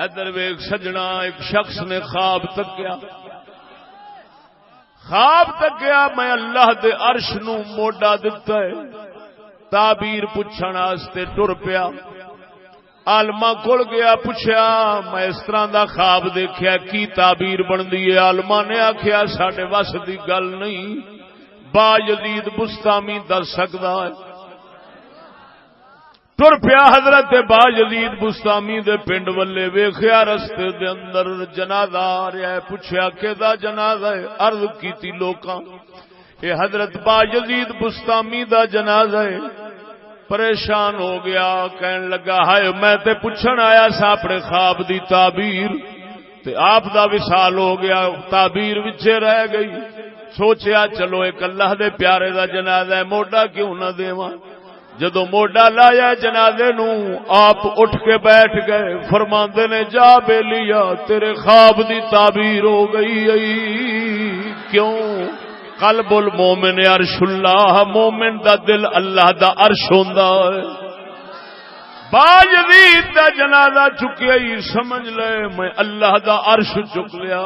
ادھر ویکھ سجنا، ایک شخص نے خواب تکیا، خواب تکیا میں اللہ دے عرش نو موڈا دتا ہے، تعبیر پوچھن واسطے ٹر پیا، عالما کول گیا، پوچھا میں اس طرح دا خواب دیکھیا کی تعبیر بندی ہے؟ عالما نے آخیا ساڈے وس دی گل نہیں، با یزید بستامی دس سکدا ہے۔ ٹر پیا حضرت با یزید بستامی دے پنڈ والے، ویکھیا رستے دے اندر جنازہ آ رہا ہے، پوچھا کیدا جنازہ ہے؟ عرض کیتی لوکاں اے حضرت با یزید بستامی دا جنازہ ہے۔ پریشان ہو گیا، کہن لگا ہائے میں تے پوچھن آیا سا اپنے خواب دی تعبیر، تے آپ دا وصال ہو گیا، تعبیر وچے رہ گئی۔ سوچیا چلو ایک اللہ دے پیارے دا جنازہ ہے، موڈا کیوں نہ دیواں۔ جدو موڈا لایا جنازے نو، آپ اٹھ کے بیٹھ گئے، فرماندے نے جا بے لیا تیرے خواب دی تعبیر ہو گئی۔ کیوں؟ قلب المومن عرش اللہ، مومن دا دل اللہ دا عرش ہوندا ہے۔ با یزید دا جنازہ چکیا ہی سمجھ لے میں اللہ دا عرش چک لیا۔